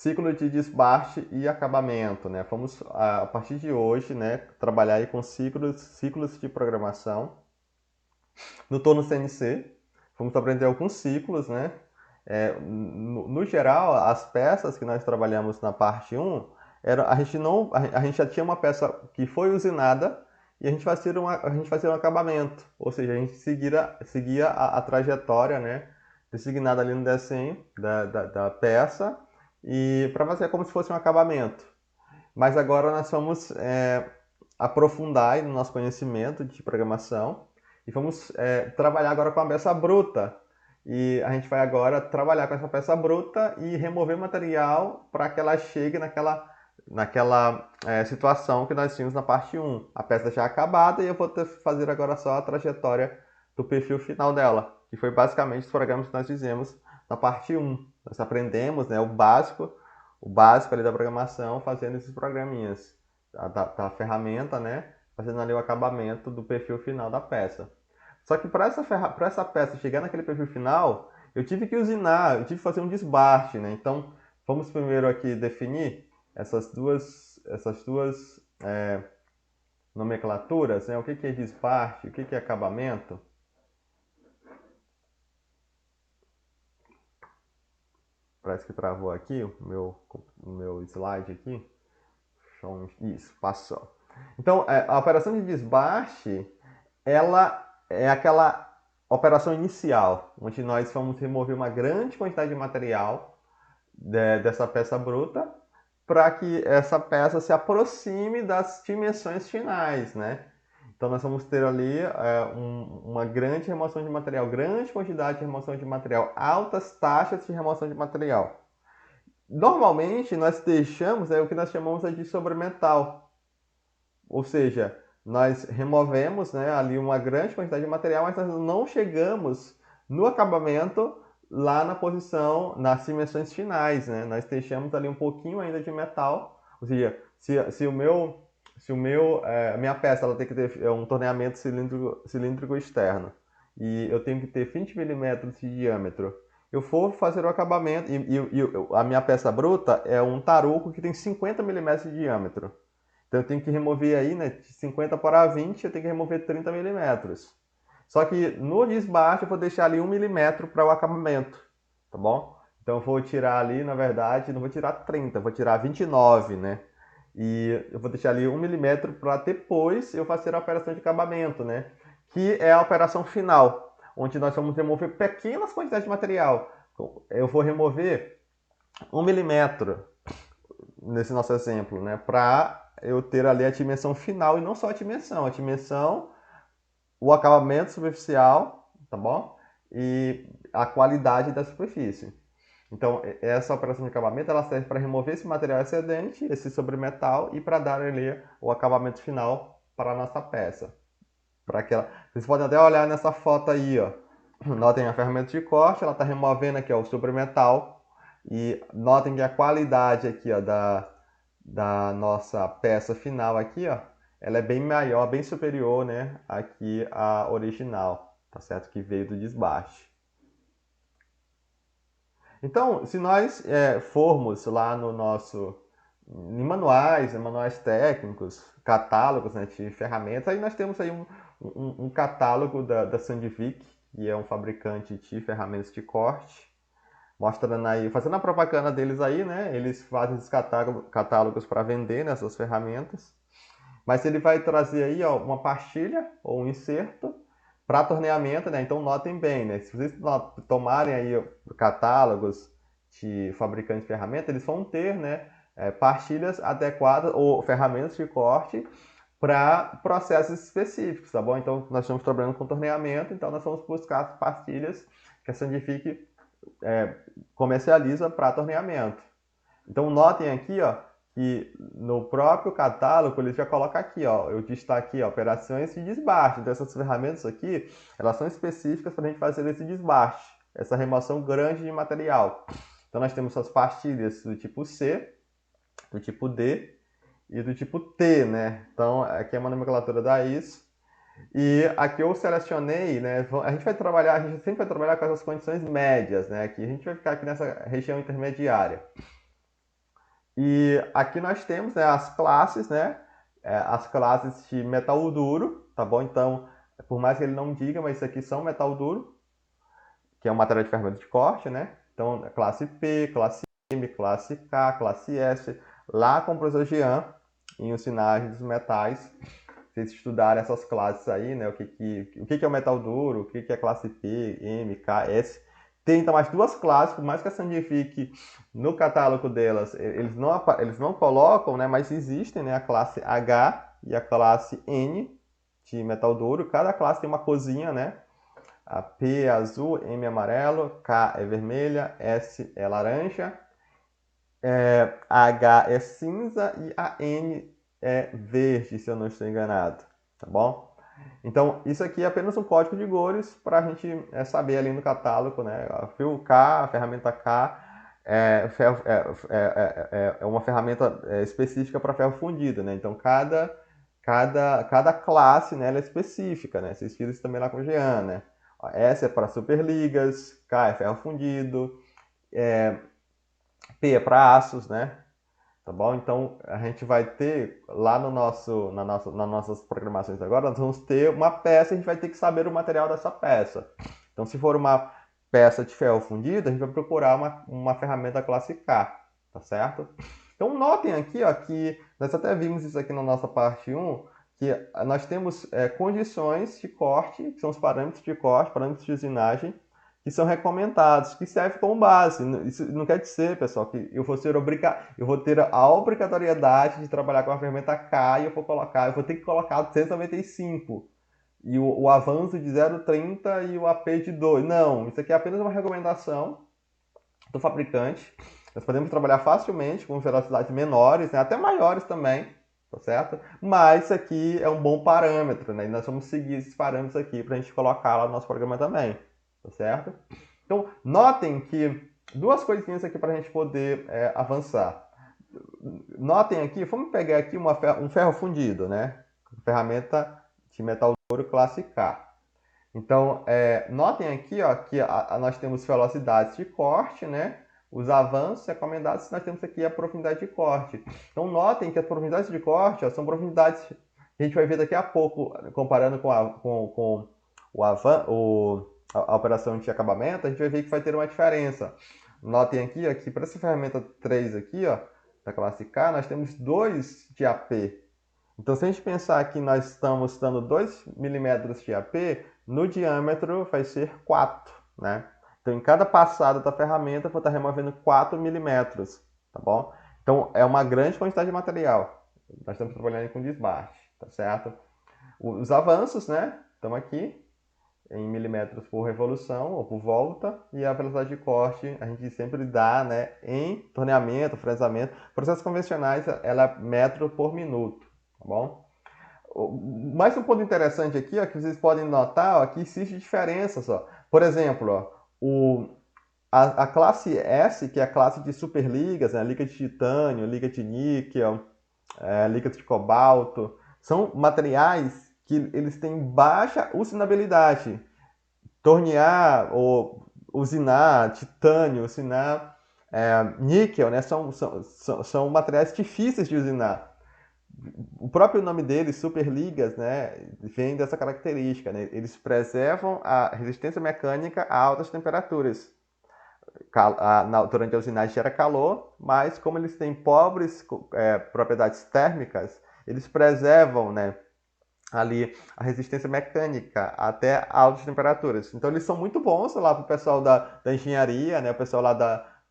ciclo de desbaste e acabamento, né? Vamos, a partir de hoje, né, trabalhar aí com ciclos de programação. No Torno CNC, vamos aprender alguns ciclos, né? No geral, as peças que nós trabalhamos na parte 1, a gente não, a gente já tinha uma peça que foi usinada e a gente fazia um acabamento, ou seja, a gente seguia a trajetória, né, designada ali no desenho da peça e para fazer como se fosse um acabamento. Mas agora nós vamos aprofundar no nosso conhecimento de programação e vamos trabalhar agora com a peça bruta. E a gente vai agora trabalhar com essa peça bruta e remover material para que ela chegue naquela situação que nós tínhamos na parte 1. A peça já acabada e eu vou fazer agora só a trajetória do perfil final dela, que foi basicamente os programas que nós fizemos na parte 1. Nós aprendemos, né, o básico ali da programação fazendo esses programinhas da ferramenta, né, fazendo ali o acabamento do perfil final da peça. Só que para essa peça chegar naquele perfil final, eu tive que usinar, eu tive que fazer um desbaste, né? Então, vamos primeiro aqui definir essas duas nomenclaturas, né? O que é desbaste, o que é acabamento. Parece que travou aqui o meu slide aqui. Isso, passou. Então, a operação de desbaste, ela é aquela operação inicial, onde nós vamos remover uma grande quantidade de material dessa peça bruta para que essa peça se aproxime das dimensões finais, né? Então nós vamos ter ali uma grande remoção de material, grande quantidade de remoção de material, altas taxas de remoção de material. Normalmente nós deixamos o que nós chamamos de sobremetal, ou seja, nós removemos, né, ali uma grande quantidade de material, mas nós não chegamos no acabamento lá na posição, nas dimensões finais, né? Nós deixamos ali um pouquinho ainda de metal, ou seja, a minha peça ela tem que ter um torneamento cilíndrico externo e eu tenho que ter 20 milímetros de diâmetro. Eu for fazer o acabamento a minha peça bruta é um taruco que tem 50 milímetros de diâmetro. Então eu tenho que remover aí, né, de 50 para 20, eu tenho que remover 30 milímetros. Só que no desbaste eu vou deixar ali 1 milímetro para o acabamento, tá bom? Então eu vou tirar ali, na verdade, não vou tirar 30, eu vou tirar 29, né? E eu vou deixar ali 1 milímetro para depois eu fazer a operação de acabamento, né? Que é a operação final, onde nós vamos remover pequenas quantidades de material. Eu vou remover 1 milímetro nesse nosso exemplo, né? Para eu ter ali a dimensão final e não só a dimensão, o acabamento superficial, tá bom? E a qualidade da superfície. Então, essa operação de acabamento ela serve para remover esse material excedente, esse sobremetal, e para dar ali o acabamento final para a nossa peça. Vocês podem até olhar nessa foto aí, ó. Notem a ferramenta de corte, ela está removendo aqui ó, o sobremetal. E notem que a qualidade aqui ó, da nossa peça final aqui, ó, ela é bem maior, bem superior, né, aqui à original, tá certo? Que veio do desbaste. Então, se nós formos lá no nosso em manuais técnicos, catálogos, né, de ferramentas, aí nós temos aí um catálogo da Sandvik, que é um fabricante de ferramentas de corte, mostrando aí, fazendo a propaganda deles aí, né? Eles fazem esses catálogos para vender nessas ferramentas. Mas ele vai trazer aí ó, uma pastilha ou um inserto para torneamento, né? Então notem bem, né? Se vocês tomarem aí catálogos de fabricantes de ferramentas, eles vão ter, né, pastilhas adequadas ou ferramentas de corte para processos específicos, tá bom? Então nós estamos trabalhando com torneamento, então nós vamos buscar as pastilhas que a Sandvik comercializa para torneamento. Então notem aqui, ó, que no próprio catálogo ele já coloca aqui, ó, eu destaquei ó, operações de desbaste. Então essas ferramentas aqui, elas são específicas para a gente fazer esse desbaste, essa remoção grande de material. Então nós temos as pastilhas do tipo C, do tipo D e do tipo T, né? Então aqui é uma nomenclatura da ISO. E aqui eu selecionei, né? A gente sempre vai trabalhar com essas condições médias, né? Aqui a gente vai ficar aqui nessa região intermediária. E aqui nós temos, né, as classes, né? As classes de metal duro, tá bom? Então, por mais que ele não diga, mas isso aqui são metal duro, que é um material de ferramenta de corte, né? Então, classe P, classe M, classe K, classe S, lá com o professor Jean, em Usinagem dos Metais, vocês estudarem essas classes aí, né? O que é o metal duro, o que é classe P, M, K, S. Tem então as duas classes, por mais que a Sandifique no catálogo delas, eles não colocam, né? Mas existem, né? A classe H e a classe N de metal duro. Cada classe tem uma corzinha, né? A P é azul, M é amarelo, K é vermelha, S é laranja, a H é cinza e a N é verde, se eu não estou enganado, tá bom? Então, isso aqui é apenas um código de cores para a gente saber ali no catálogo, né? A fio K, a ferramenta K, é uma ferramenta específica para ferro fundido, né? Então, cada classe, né, ela é específica, né? Vocês viram isso também lá com o Jean, né? S é para superligas, K é ferro fundido, P é para aços, né? Tá bom? Então a gente vai ter lá no nas nossas programações agora, nós vamos ter uma peça e a gente vai ter que saber o material dessa peça. Então, se for uma peça de ferro fundido, a gente vai procurar uma ferramenta classe K, tá certo? Então, notem aqui ó, que nós até vimos isso aqui na nossa parte 1, que nós temos condições de corte, que são os parâmetros de corte, parâmetros de usinagem, que são recomendados, que servem como base. Isso não quer dizer, pessoal, que eu vou ter a obrigatoriedade de trabalhar com a ferramenta K e eu vou ter que colocar 295 e o avanço de 0,30 e o AP de 2. Não, isso aqui é apenas uma recomendação do fabricante. Nós podemos trabalhar facilmente com velocidades menores, né, até maiores também, tá certo? Mas isso aqui é um bom parâmetro, né? E nós vamos seguir esses parâmetros aqui para a gente colocar lá no nosso programa também, tá certo? Então, notem que duas coisinhas aqui para a gente poder avançar. Notem aqui, vamos pegar aqui um ferro fundido, né? Ferramenta de metal duro classe K. Então, notem aqui ó, que nós temos velocidades de corte, né? Os avanços recomendados, nós temos aqui a profundidade de corte. Então, notem que as profundidades de corte ó, são profundidades que a gente vai ver daqui a pouco, comparando com a operação de acabamento, a gente vai ver que vai ter uma diferença. Notem aqui ó, que para essa ferramenta 3 aqui, ó, da classe K, nós temos 2 de AP. Então, se a gente pensar que nós estamos dando 2 milímetros de AP, no diâmetro vai ser 4, né? Então, em cada passada da ferramenta, eu vou estar removendo 4 milímetros, tá bom? Então, é uma grande quantidade de material. Nós estamos trabalhando com desbaste, tá certo? Os avanços, né? Estão aqui em milímetros por revolução ou por volta, e a velocidade de corte a gente sempre dá, né, em torneamento, fresamento. Processos convencionais, ela é metro por minuto, tá bom? Mais um ponto interessante aqui, ó, que vocês podem notar, ó, que existe diferenças, ó. Por exemplo, ó, a classe S, que é a classe de superligas, né, liga de titânio, liga de níquel, liga de cobalto, são materiais que eles têm baixa usinabilidade. Tornear ou usinar titânio, usinar níquel, né, são materiais difíceis de usinar. O próprio nome deles, superligas, né, vem dessa característica, né? Eles preservam a resistência mecânica a altas temperaturas. Durante a usinagem gera calor, mas como eles têm pobres propriedades térmicas, eles preservam, né, ali a resistência mecânica até altas temperaturas. Então eles são muito bons lá para o pessoal da engenharia, né, o pessoal lá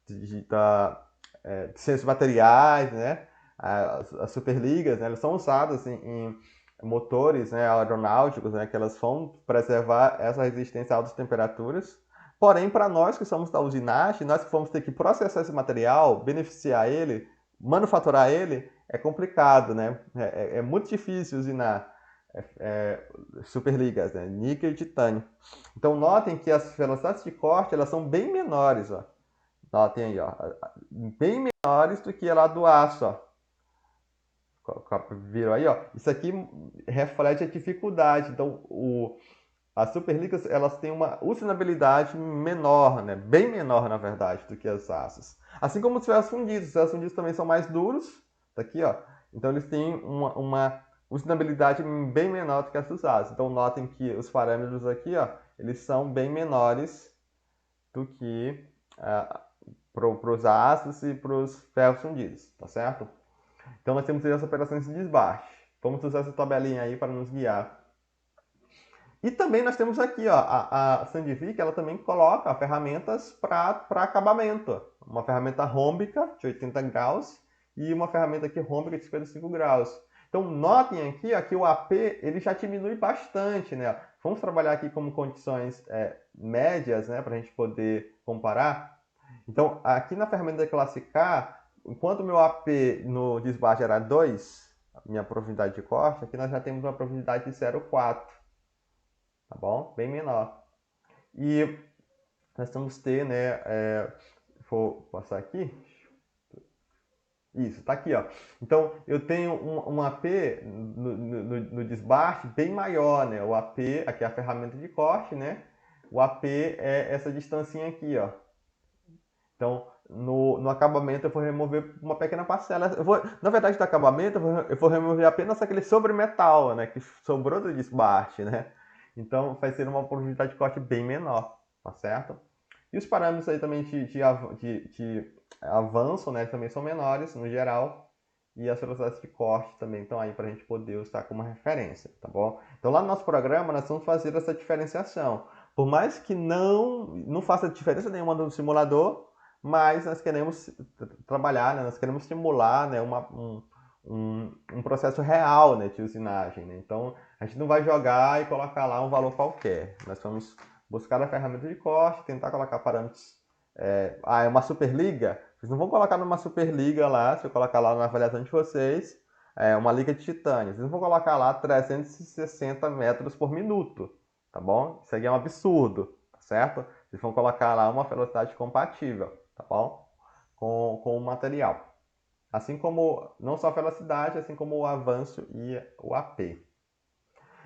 de ciências materiais, né, as superligas, né, elas são usadas em motores, né, aeronáuticos, né, que elas vão preservar essa resistência a altas temperaturas. Porém, para nós que somos da usinagem, nós que vamos ter que processar esse material, beneficiar ele, manufaturar ele, é complicado, né? É muito difícil usinar superligas, né? Níquel e titânio. Então, notem que as velocidades de corte elas são bem menores, ó. Notem aí, ó, bem menores do que a lá do aço, ó. Viram aí, ó? Isso aqui reflete a dificuldade. Então, as superligas elas têm uma usinabilidade menor, né? Bem menor, na verdade, do que as aços. Assim como os ferros fundidos também são mais duros, tá aqui, ó. Então eles têm uma usabilidade bem menor do que as dos aços. Então notem que os parâmetros aqui, ó, eles são bem menores do que para os aços e para os ferros fundidos, tá certo? Então nós temos essas operações de desbaste. Vamos usar essa tabelinha aí para nos guiar. E também nós temos aqui, ó, a Sandvik, ela também coloca ferramentas para acabamento. Uma ferramenta rômbica de 80 graus e uma ferramenta aqui rômbica de 55 graus. Então notem aqui ó, que o AP ele já diminui bastante, né? Vamos trabalhar aqui como condições médias, né, para a gente poder comparar. Então aqui na ferramenta classe K, enquanto o meu AP no desbaste era 2, minha profundidade de corte, aqui nós já temos uma profundidade de 0,4. Tá bom? Bem menor. E nós vamos ter, né, vou passar aqui. Isso, tá aqui, ó. Então, eu tenho um AP no desbaste bem maior, né? O AP, aqui é a ferramenta de corte, né? O AP é essa distancinha aqui, ó. Então, no acabamento eu vou remover uma pequena parcela. Na verdade, do acabamento eu vou remover apenas aquele sobremetal, né? Que sobrou do desbaste, né? Então, vai ser uma probabilidade de corte bem menor, tá certo? E os parâmetros aí também de avanço, né? Também são menores, no geral. E as velocidades de corte também estão aí para a gente poder usar como referência, tá bom? Então, lá no nosso programa, nós vamos fazer essa diferenciação. Por mais que não faça diferença nenhuma no simulador, mas nós queremos trabalhar, né? Nós queremos simular, né? um processo real, né, de usinagem, né? Então, a gente não vai jogar e colocar lá um valor qualquer. Nós vamos buscar a ferramenta de corte, tentar colocar parâmetros. É uma superliga? Vocês não vão colocar numa superliga lá, se eu colocar lá na avaliação de vocês, uma liga de titânio. Vocês não vão colocar lá 360 metros por minuto, tá bom? Isso aqui é um absurdo, tá certo? Vocês vão colocar lá uma velocidade compatível, tá bom? Com o material. Assim como, não só a velocidade, assim como o avanço e o AP.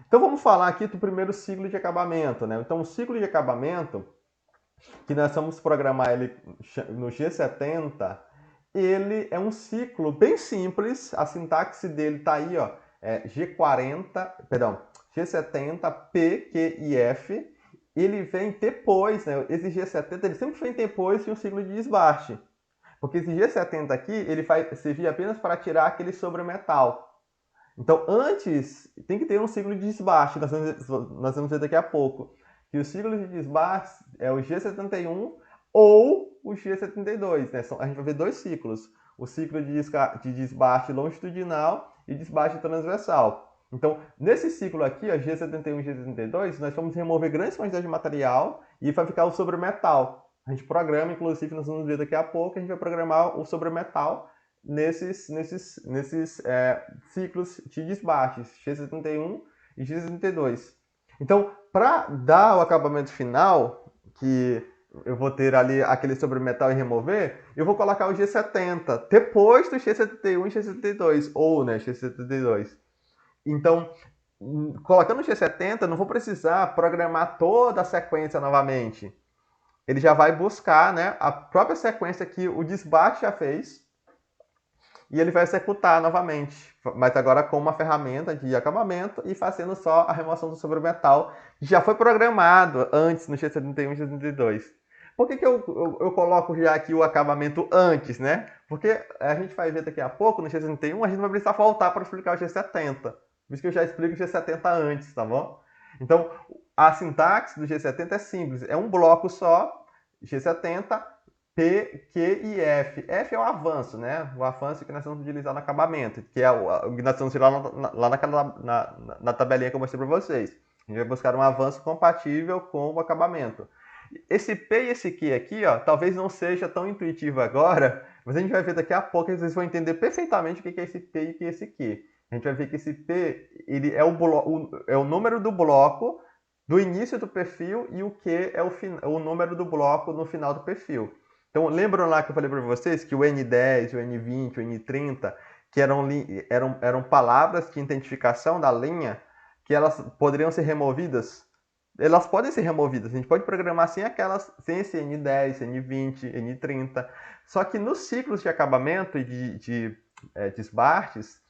Então vamos falar aqui do primeiro ciclo de acabamento, né? Então o ciclo de acabamento, que nós vamos programar ele no G70, ele é um ciclo bem simples, a sintaxe dele está aí, ó, G70, P, Q e F. Ele vem depois, né? Esse G70 ele sempre vem depois de um ciclo de desbaste. Porque esse G70 aqui, ele vai servir apenas para tirar aquele sobremetal. Então, antes, tem que ter um ciclo de desbaste, nós vamos ver daqui a pouco. Que o ciclo de desbaste é o G71 ou o G72, né? A gente vai ver dois ciclos. O ciclo de desbaste longitudinal e desbaste transversal. Então, nesse ciclo aqui, ó, G71 e G72, nós vamos remover grandes quantidades de material e vai ficar o sobremetal. A gente programa, inclusive, nós vamos ver daqui a pouco, a gente vai programar o sobremetal nesses ciclos de desbastes, G71 e G72. Então, para dar o acabamento final, que eu vou ter ali aquele sobremetal e remover, eu vou colocar o G70 depois do G71 e G72, ou né, G72. Então, colocando o G70, não vou precisar programar toda a sequência novamente. Ele já vai buscar, né, a própria sequência que o desbaste já fez e ele vai executar novamente, mas agora com uma ferramenta de acabamento e fazendo só a remoção do sobremetal que já foi programado antes no G71 e G72. Por que eu coloco já aqui o acabamento antes, né? Porque a gente vai ver daqui a pouco, no G71, a gente vai precisar voltar para explicar o G70. Por isso que eu já explico o G70 antes, tá bom? Então, a sintaxe do G70 é simples, é um bloco só, G70, P, Q e F. F é o avanço, né? O avanço que nós vamos utilizar no acabamento, que é o que nós vamos tirar lá na tabelinha que eu mostrei para vocês. A gente vai buscar um avanço compatível com o acabamento. Esse P e esse Q aqui, ó, talvez não seja tão intuitivo agora, mas a gente vai ver daqui a pouco e vocês vão entender perfeitamente o que é esse P e o que é esse Q. A gente vai ver que esse P ele é o número do bloco do início do perfil e o Q é o número do bloco no final do perfil. Então, lembram lá que eu falei para vocês que o N10, o N20, o N30, que eram palavras de identificação da linha, que elas poderiam ser removidas elas podem ser removidas. A gente pode programar sem esse N10, N20, N30. Só que nos ciclos de acabamento e de desbartes,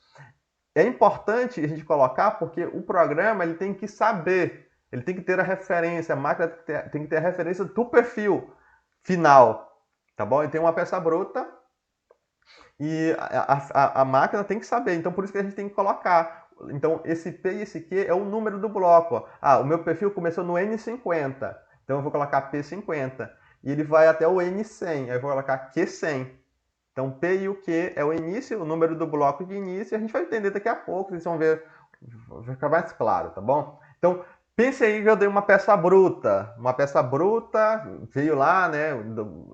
é importante a gente colocar porque o programa ele tem que saber, ele tem que ter a referência, a máquina tem que ter a referência do perfil final, tá bom? Ele tem uma peça bruta e a máquina tem que saber, então por isso que a gente tem que colocar. Então esse P e esse Q é o número do bloco. Ah, o meu perfil começou no N50, então eu vou colocar P50 e ele vai até o N100, aí eu vou colocar Q100. Então, P e o Q é o início, o número do bloco de início, e a gente vai entender daqui a pouco, vocês vão ver, vai ficar mais claro, tá bom? Então, pense aí que eu dei uma peça bruta, veio lá, né,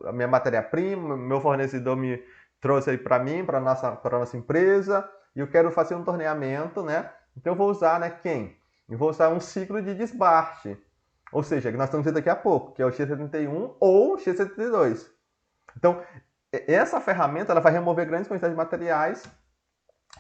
a minha matéria-prima, meu fornecedor me trouxe aí para mim, para nossa empresa, e eu quero fazer um torneamento, né, então eu vou usar, né, quem? Eu vou usar um ciclo de desbaste, ou seja, que nós estamos vendo daqui a pouco, que é o X71 ou X72. Então, essa ferramenta ela vai remover grandes quantidades de materiais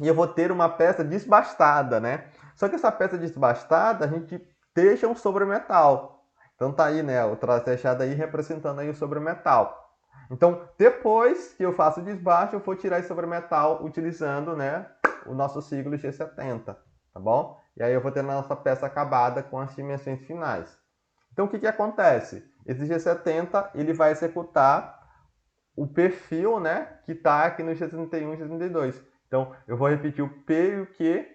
e eu vou ter uma peça desbastada, né? Só que essa peça desbastada a gente deixa um sobremetal. Então tá aí, né, o traço fechado aí representando aí o sobremetal. Então, depois que eu faço o desbaste, eu vou tirar esse sobremetal utilizando, né, o nosso ciclo G70, tá bom? E aí eu vou ter a nossa peça acabada com as dimensões finais. Então, o que acontece? Esse G70 ele vai executar o perfil, né, que está aqui no G31 e G32. Então, eu vou repetir o P e o Q,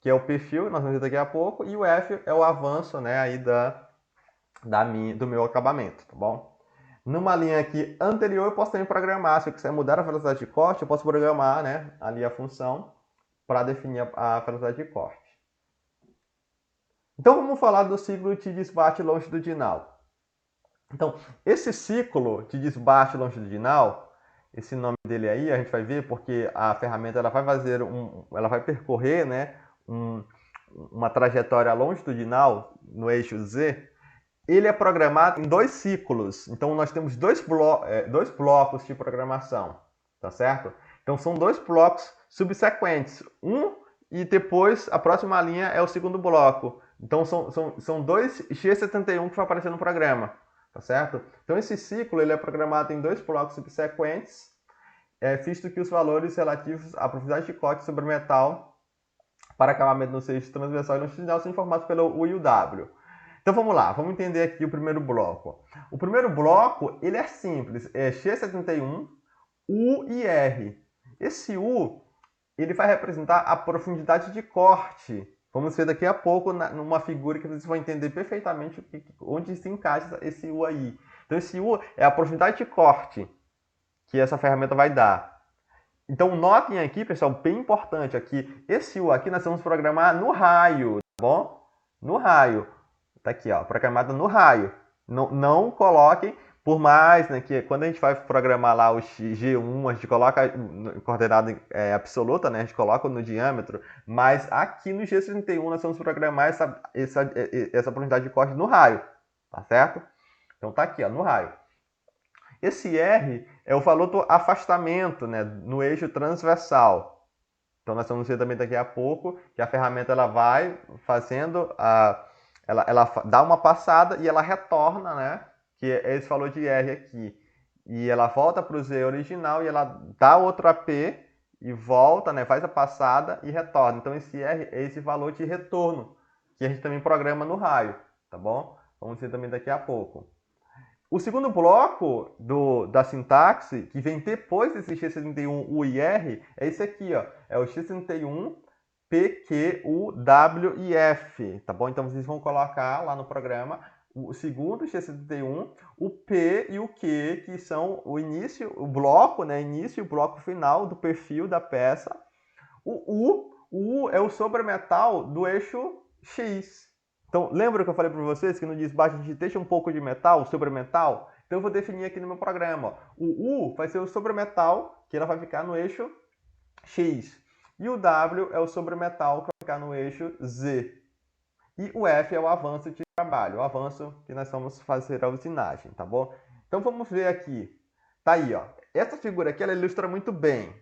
que é o perfil, nós vamos ver daqui a pouco, e o F é o avanço, né, aí do meu acabamento, tá bom? Numa linha aqui anterior, eu posso também programar, se eu quiser mudar a velocidade de corte, eu posso programar, né, ali a função para definir a velocidade de corte. Então, vamos falar do ciclo de desbaste longitudinal. Então, esse ciclo de desbaste longitudinal, esse nome dele aí, a gente vai ver porque a ferramenta ela vai percorrer, né, uma trajetória longitudinal no eixo Z. Ele é programado em dois ciclos. Então, nós temos dois blocos de programação, tá certo? Então, são dois blocos subsequentes. E depois a próxima linha é o segundo bloco. Então, são dois G71 que vai aparecer no programa. Tá certo? Então esse ciclo ele é programado em dois blocos subsequentes, visto que os valores relativos à profundidade de corte sobre metal para acabamento no eixo transversal e longitudinal são informados pelo U e o W. Então vamos lá, vamos entender aqui o primeiro bloco. O primeiro bloco ele é simples, é X71, U e R. Esse U ele vai representar a profundidade de corte. Vamos ver daqui a pouco numa figura que vocês vão entender perfeitamente onde se encaixa esse U aí. Então esse U é a profundidade de corte que essa ferramenta vai dar. Então notem aqui, pessoal, bem importante aqui, esse U aqui nós vamos programar no raio, tá bom? No raio. Tá aqui, ó, programado no raio. Não coloquem, por mais, né, que quando a gente vai programar lá o G1, a gente coloca em coordenada absoluta, né, a gente coloca no diâmetro, mas aqui no G31 nós vamos programar essa profundidade de corte no raio, tá certo? Então tá aqui, ó, no raio. Esse R é o valor do afastamento, né, no eixo transversal. Então nós vamos ver também daqui a pouco que a ferramenta ela vai fazendo ela dá uma passada e ela retorna, né? Que é esse valor de R aqui. E ela volta para o Z original e ela dá outro AP e volta, né? Faz a passada e retorna. Então esse R é esse valor de retorno que a gente também programa no raio, tá bom? Vamos ver também daqui a pouco. O segundo bloco da sintaxe, que vem depois desse X31 U e R, é esse aqui, ó. É o X31 P, Q, U, W e F, tá bom? Então vocês vão colocar lá no programa o segundo X71, o P e o Q, que são o início, o bloco, né? Início e o bloco final do perfil da peça. O U é o sobremetal do eixo X. Então, lembra que eu falei para vocês que no desbaste a gente deixa um pouco de metal, sobremetal? Então eu vou definir aqui no meu programa. Ó. O U vai ser o sobremetal, que ela vai ficar no eixo X. E o W é o sobremetal, que vai ficar no eixo Z. E o F é o avanço de trabalho, o avanço que nós vamos fazer a usinagem, tá bom? Então vamos ver aqui. Tá aí, ó. Essa figura aqui ela ilustra muito bem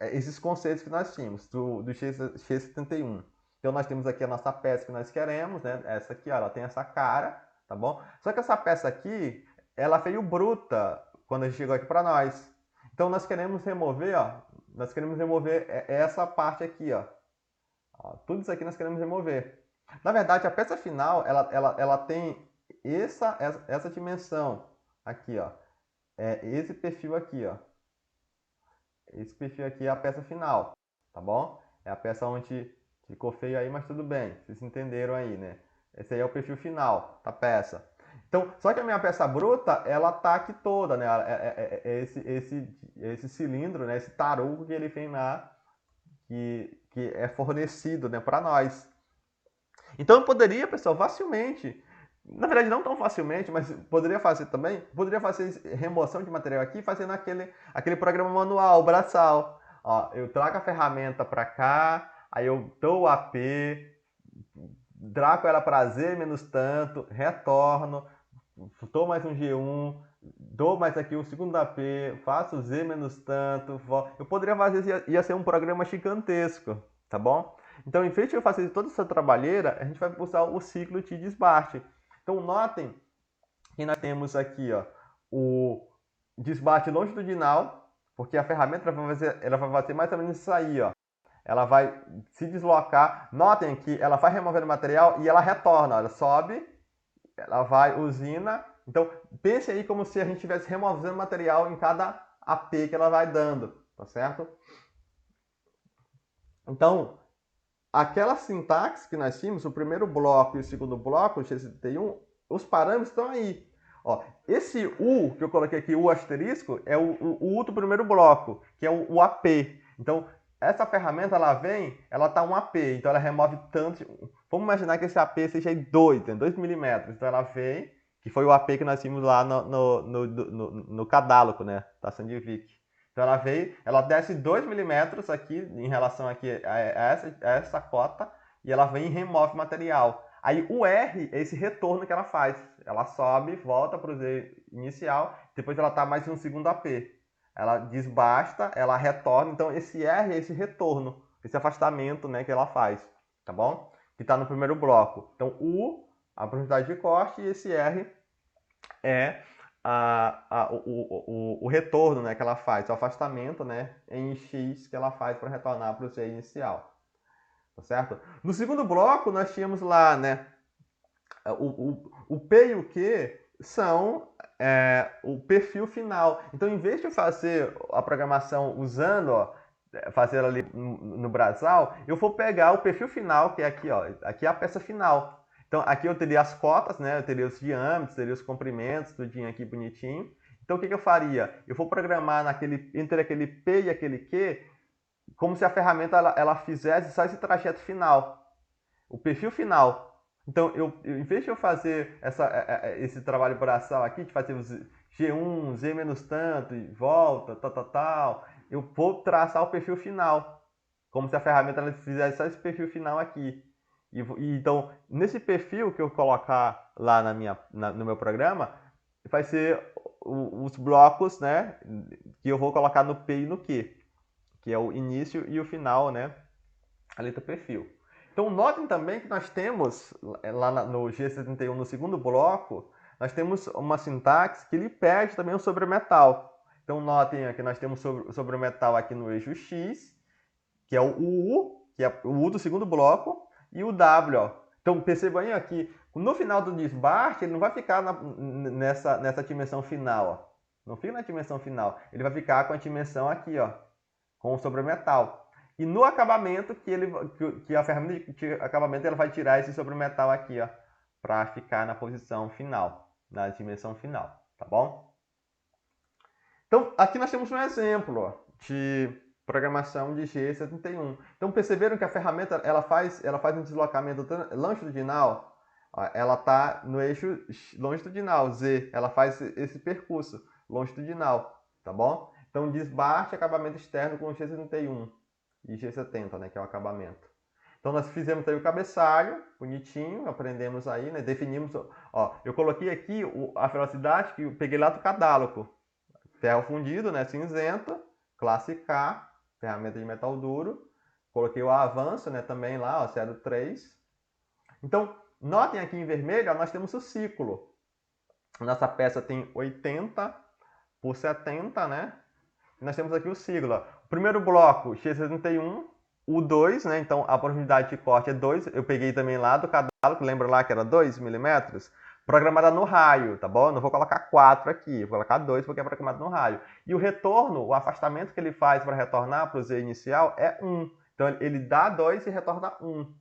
esses conceitos que nós tínhamos do X71. Então nós temos aqui a nossa peça que nós queremos, né? Essa aqui, ó, ela tem essa cara, tá bom? Só que essa peça aqui, ela veio bruta quando a gente chegou aqui para nós. Então nós queremos remover, ó, nós queremos remover essa parte aqui, ó. Ó, tudo isso aqui nós queremos remover. Na verdade, a peça final, ela tem essa dimensão aqui, ó. É esse perfil aqui, ó. Esse perfil aqui é a peça final, tá bom? É a peça onde ficou feio aí, mas tudo bem. Vocês entenderam aí, né? Esse aí é o perfil final da peça. Então, só que a minha peça bruta, ela tá aqui toda, né? Esse cilindro, né? Esse tarugo que ele tem lá, que é fornecido, né, para nós. Então eu poderia, pessoal, facilmente, na verdade não tão facilmente, mas poderia fazer também, poderia fazer remoção de material aqui fazendo aquele programa manual, braçal. Ó, eu trago a ferramenta para cá, aí eu dou o AP, trago ela para Z menos tanto, retorno, dou mais um G1, dou mais aqui o segundo AP, faço Z menos tanto, eu poderia fazer, ia ser um programa gigantesco, tá bom? Então, em vez de eu fazer toda essa trabalheira, a gente vai usar o ciclo de desbaste. Então, notem que nós temos aqui, ó, o desbaste longitudinal, porque a ferramenta ela vai fazer mais ou menos isso aí, ó. Ela vai se deslocar. Notem que ela vai removendo material e ela retorna. Ela sobe, ela vai usina. Então, pense aí como se a gente estivesse removendo material em cada AP que ela vai dando, tá certo? Então, aquela sintaxe que nós tínhamos, o primeiro bloco e o segundo bloco, o G71, os parâmetros estão aí. Ó, esse U que eu coloquei aqui, o asterisco, é o U do primeiro bloco, que é o AP. Então, essa ferramenta, ela vem, ela tá um AP, então ela remove tanto. Vamos imaginar que esse AP seja 2 milímetros. Então ela vem, que foi o AP que nós vimos lá no catálogo, né, da Sandvik. Então ela veio, ela desce 2 milímetros aqui, em relação aqui a essa cota, e ela vem e remove material. Aí o R é esse retorno que ela faz. Ela sobe, volta para o Z inicial, depois ela está mais um segundo AP. Ela desbasta, ela retorna, então esse R é esse retorno, esse afastamento, né, que ela faz, tá bom? Que está no primeiro bloco. Então U, a profundidade de corte, e esse R é o retorno, né, que ela faz, o afastamento, né, em X que ela faz para retornar para o Z inicial. Tá certo? No segundo bloco, nós tínhamos lá, né, o P e o Q são o perfil final. Então, em vez de fazer a programação usando, ó, fazer ali no brasal, eu vou pegar o perfil final, que é aqui, ó, aqui é a peça final. Então, aqui eu teria as cotas, né, eu teria os diâmetros, teria os comprimentos, tudinho aqui bonitinho. Então, o que eu faria? Eu vou programar entre aquele P e aquele Q, como se a ferramenta ela fizesse só esse trajeto final, o perfil final. Então, em vez de eu fazer esse trabalho braçal aqui, de fazer os G1, Z menos tanto, e volta, tal, eu vou traçar o perfil final, como se a ferramenta ela fizesse só esse perfil final aqui. Então, nesse perfil que eu colocar lá no meu programa, vai ser os blocos, né, que eu vou colocar no P e no Q, que é o início e o final, né, ali do perfil. Então, notem também que nós temos, lá no G71, no segundo bloco, nós temos uma sintaxe que ele pede também o sobremetal. Então, notem que nós temos sobremetal aqui no eixo X, que é o U, que é o U do segundo bloco, e o W. Ó. Então, percebam aí aqui, no final do desbaste, ele não vai ficar nessa dimensão final. Ó. Não fica na dimensão final. Ele vai ficar com a dimensão aqui, ó, com o sobremetal. E no acabamento, que a ferramenta de acabamento ela vai tirar esse sobremetal aqui, ó, para ficar na posição final, na dimensão final, tá bom? Então, aqui nós temos um exemplo, ó, de programação de G71. Então, perceberam que a ferramenta ela faz um deslocamento longitudinal, ó, ela está no eixo longitudinal, Z, ela faz esse percurso longitudinal, tá bom? Então, desbaste acabamento externo com G71 e G70, né, que é o acabamento. Então, nós fizemos aí o cabeçalho, bonitinho, aprendemos aí, né, definimos, ó, eu coloquei aqui a velocidade que eu peguei lá do catálogo, ferro fundido, né, cinzento, classe K, ferramenta de metal duro, Coloquei o avanço, né, também lá, ó, 0,3. Então, notem aqui em vermelho, ó, nós temos o ciclo. Nossa peça tem 80 por 70, né? E nós temos aqui o ciclo. Ó. O primeiro bloco, X71, o 2, né? Então a profundidade de corte é 2. Eu peguei também lá do catálogo, que lembra lá que era 2 milímetros? Programada no raio, tá bom? Eu não vou colocar 4 aqui, vou colocar 2 porque é programado no raio. E o retorno, o afastamento que ele faz para retornar para o Z inicial é 1. Então ele dá 2 e retorna 1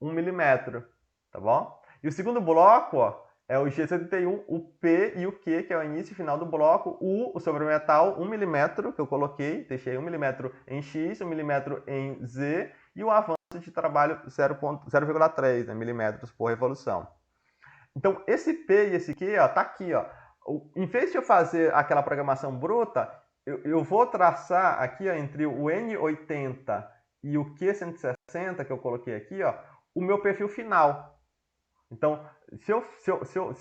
milímetro, tá bom? E o segundo bloco, ó, é o G71, o P e o Q, que é o início e final do bloco, o sobremetal 1 milímetro, que eu coloquei, deixei 1 milímetro em X, 1 milímetro em Z, e o avanço de trabalho 0,3 né, milímetros por revolução. Então, esse P e esse Q, ó, tá aqui, ó. Em vez de eu fazer aquela programação bruta, eu vou traçar aqui, ó, entre o N80 e o Q160, que eu coloquei aqui, ó, o meu perfil final. Então, se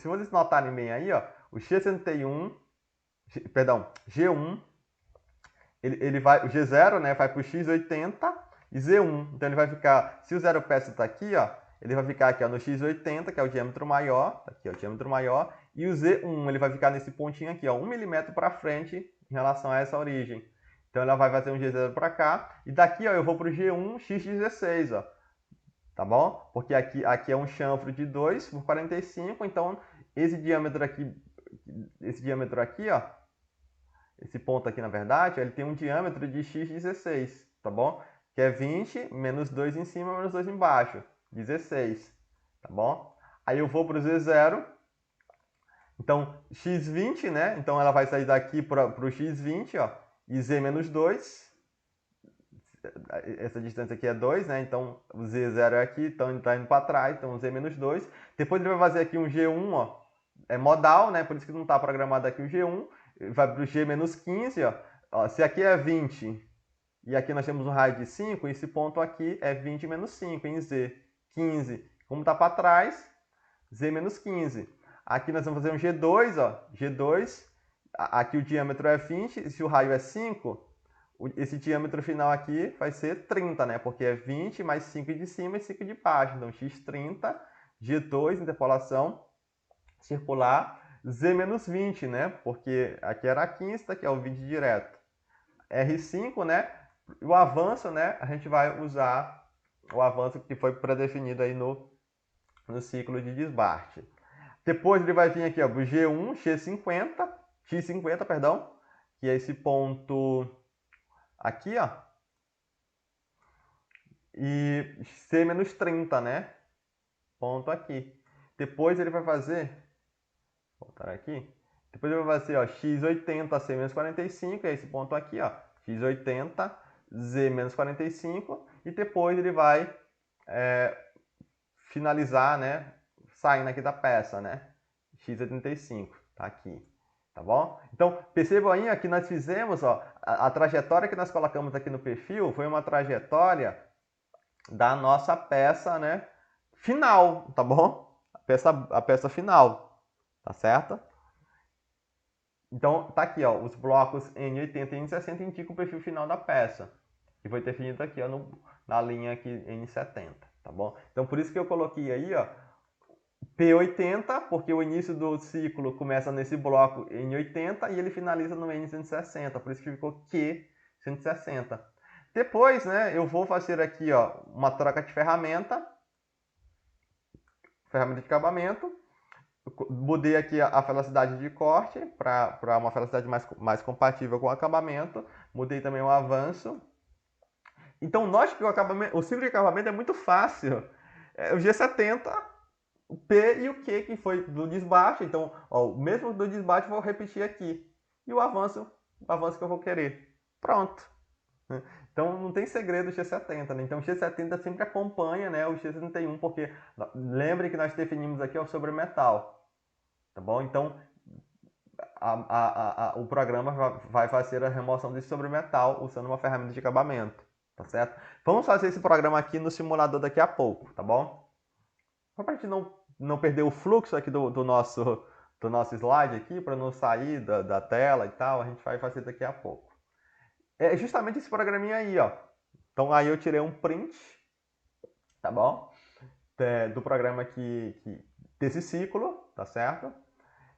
vocês notarem bem aí, ó, o X61, perdão, G1, ele vai, o G0, né, vai para o X80 e Z1. Então ele vai ficar, se o zero peça está aqui, ó, ele vai ficar aqui ó, no X80, que é o diâmetro maior, tá aqui ó, o diâmetro maior, e o Z1 ele vai ficar nesse pontinho aqui, ó, 1 milímetro para frente em relação a essa origem. Então ela vai fazer um G0 para cá, e daqui ó, eu vou para o G1 X16, ó, tá bom? Porque aqui é um chanfro de 2 por 45, então esse diâmetro aqui, ó, esse ponto aqui, na verdade, ele tem um diâmetro de x16, tá bom? Que é 20 menos 2 em cima menos 2 embaixo, 16, tá bom? Aí eu vou para o Z0, então x20, né? Então ela vai sair daqui para o x20, ó, e z menos 2, essa distância aqui é 2, né? Então o Z0 é aqui, então ele está indo para trás, então o Z menos 2. Depois ele vai fazer aqui um G1, ó, é modal, né? Por isso que não está programado aqui o G1. Vai para o G menos 15, ó. Ó. Se aqui é 20 e aqui nós temos um raio de 5, esse ponto aqui é 20 menos 5 em Z. 15. Como está para trás, Z menos 15. Aqui nós vamos fazer um G2, ó. G2, aqui o diâmetro é 20, se o raio é 5, esse diâmetro final aqui vai ser 30, né? Porque é 20 mais 5 de cima e 5 de baixo. Então, x30, G2, interpolação circular, Z menos 20, né? Porque aqui era 15, aqui é o 20 direto. R5, né? O avanço, né? A gente vai usar o avanço que foi predefinido aí no ciclo de desbarte. Depois ele vai vir aqui, ó, o G1, X50, perdão, que é esse ponto aqui, ó, e C menos 30, né? Ponto aqui. Depois ele vai fazer, vou voltar aqui, depois ele vai fazer, ó, X80, C menos 45, é esse ponto aqui, ó, X80, Z menos 45, e depois ele vai finalizar, né, saindo aqui da peça, né, X85, tá aqui. Tá bom? Então, percebam aí que nós fizemos, ó, a trajetória que nós colocamos aqui no perfil foi uma trajetória da nossa peça, né, final, tá bom? A peça final, tá certo? Então, tá aqui, ó, os blocos N80 e N60 indicam o perfil final da peça, que foi definido aqui, ó, na linha aqui N70, tá bom? Então, por isso que eu coloquei aí, ó, P80, porque o início do ciclo começa nesse bloco N80 e ele finaliza no N160, por isso que ficou Q160. Depois, né, eu vou fazer aqui, ó, uma troca de ferramenta de acabamento. Mudei aqui a velocidade de corte para uma velocidade mais compatível com o acabamento. Mudei também o avanço. Então, note que o ciclo de acabamento é muito fácil. O G70, o P e o Q, que foi do desbaste. Então, ó, o mesmo do desbaste eu vou repetir aqui. E o avanço que eu vou querer. Pronto. Então, não tem segredo o G70, né? Então, o G70 sempre acompanha, né, o G71, porque lembre que nós definimos aqui o sobremetal, tá bom? Então, o programa vai fazer a remoção desse sobremetal usando uma ferramenta de acabamento, tá certo? Vamos fazer esse programa aqui no simulador daqui a pouco, tá bom? Só para a gente não perder o fluxo aqui do nosso slide aqui, para não sair da tela e tal, a gente vai fazer daqui a pouco. É justamente esse programinha aí, ó. Então aí eu tirei um print, tá bom? Do programa desse ciclo, tá certo?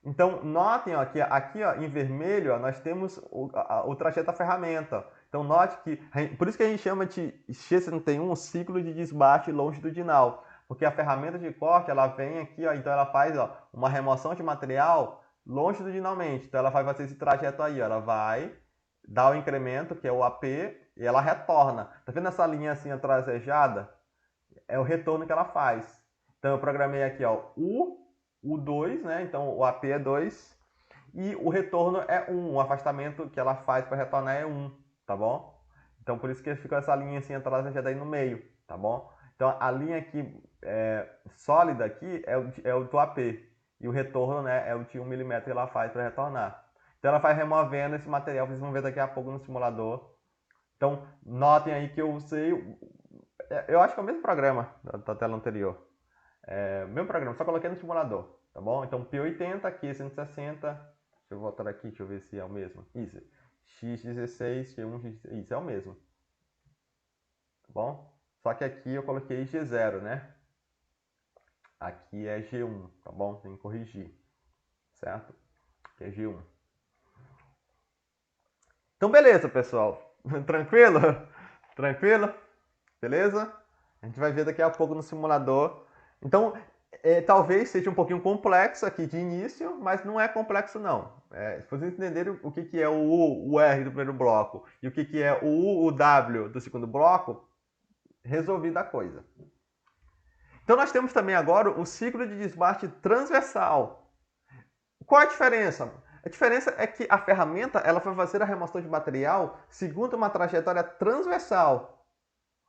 Então, notem ó, que aqui ó, em vermelho ó, nós temos o trajeto da ferramenta. Então, note que, por isso que a gente chama de X71 ciclo de desbaste longitudinal, porque a ferramenta de corte, ela vem aqui, ó, então ela faz ó, uma remoção de material longitudinalmente. Então, ela vai fazer esse trajeto aí, ó, ela vai dar o incremento, que é o AP, e ela retorna. Tá vendo essa linha assim tracejada? É o retorno que ela faz. Então, eu programei aqui ó, o 2, né? Então o AP é 2 e o retorno é 1. O afastamento que ela faz para retornar é 1, tá bom? Então por isso que fica essa linha assim tracejada aí no meio, tá bom? Então a linha aqui sólida aqui é o do AP e o retorno, né, é o de 1 milímetro que ela faz para retornar. Então ela vai removendo esse material, vocês vão ver daqui a pouco no simulador. Então notem aí que eu usei, eu acho que é o mesmo programa da tela anterior. Meu programa, só coloquei no simulador, tá bom? Então P80, aqui 160, deixa eu voltar aqui, deixa eu ver se é o mesmo. Isso, X16, G1, X16, isso é o mesmo, tá bom? Só que aqui eu coloquei G0, né? Aqui é G1, tá bom? Tem que corrigir, certo? Aqui é G1. Então beleza, pessoal. Tranquilo? Tranquilo? Beleza? A gente vai ver daqui a pouco no simulador. Então, talvez seja um pouquinho complexo aqui de início, mas não é complexo não. Se vocês entenderem o que é o R do primeiro bloco e o que é o W do segundo bloco, resolvida a coisa. Então nós temos também agora o ciclo de desbaste transversal. Qual a diferença? A diferença é que a ferramenta ela vai fazer a remoção de material segundo uma trajetória transversal.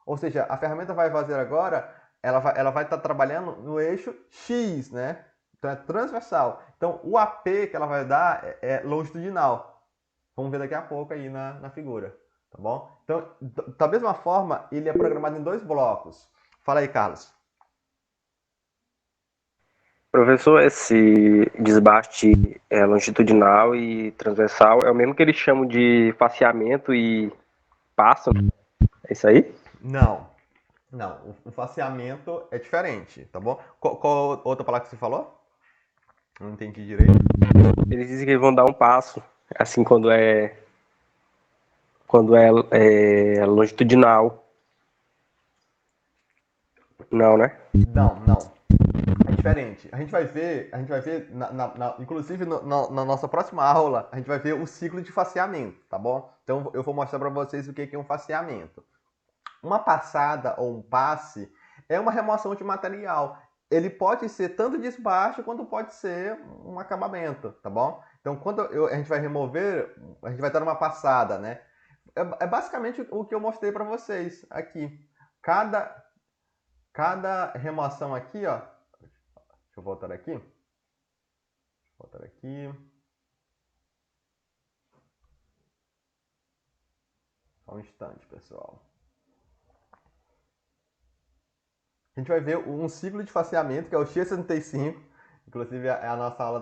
Ou seja, a ferramenta vai fazer agora, ela vai estar trabalhando no eixo X, né? Então é transversal. Então o AP que ela vai dar é longitudinal. Vamos ver daqui a pouco aí na figura, tá bom? Então, da mesma forma, ele é programado em 2 blocos. Fala aí, Carlos. Professor, esse desbaste longitudinal e transversal é o mesmo que eles chamam de faceamento e passo? É isso aí? Não, não. O faceamento é diferente, tá bom? Qual outra palavra que você falou? Não entendi direito. Eles dizem que vão dar um passo, assim, quando é longitudinal. Não, né? Não, não. É diferente. A gente vai ver, inclusive na nossa próxima aula, a gente vai ver o ciclo de faceamento, tá bom? Então eu vou mostrar para vocês o que é um faceamento. Uma passada ou um passe é uma remoção de material. Ele pode ser tanto desbaste quanto pode ser um acabamento, tá bom? Então quando a gente vai remover, a gente vai dar uma passada, né? É basicamente o que eu mostrei para vocês aqui. Cada remoção aqui, ó. Deixa eu voltar aqui. Voltar aqui. Só um instante, pessoal. A gente vai ver um ciclo de faceamento, que é o X75. Inclusive, é a nossa aula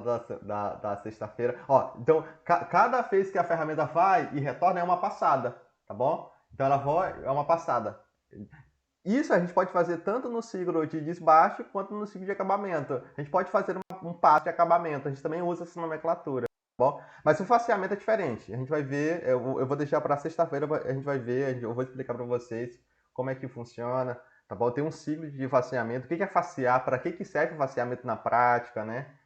da sexta-feira. Ó, então, cada vez que a ferramenta vai e retorna é uma passada, tá bom? Então, ela vai, é uma passada. Isso a gente pode fazer tanto no ciclo de desbaste quanto no ciclo de acabamento. A gente pode fazer um passo de acabamento. A gente também usa essa nomenclatura. Bom, mas o faceamento é diferente. A gente vai ver, eu vou deixar para sexta-feira, a gente vai ver, eu vou explicar para vocês como é que funciona, tá bom? Tem um ciclo de faceamento. O que é facear? Para que serve o faceamento na prática, né?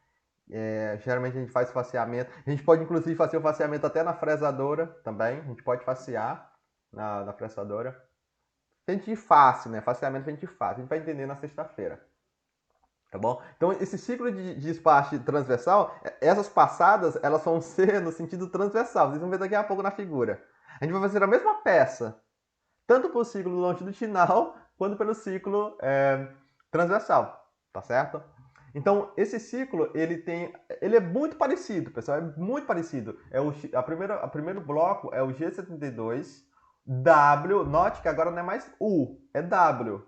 Geralmente a gente faz faceamento. A gente pode inclusive fazer o faceamento até na fresadora também. A gente pode facear na fresadora. Tem de fácil, né? Faceamento vem de fácil. A gente vai entender na sexta-feira. Tá bom? Então, esse ciclo de despacho transversal, essas passadas, elas vão ser no sentido transversal. Vocês vão ver daqui a pouco na figura. A gente vai fazer a mesma peça, tanto para o ciclo longitudinal, quanto pelo ciclo transversal. Tá certo? Então, esse ciclo, ele é muito parecido, pessoal. É muito parecido. O primeiro bloco é o G72, W. Note que agora não é mais U, é W.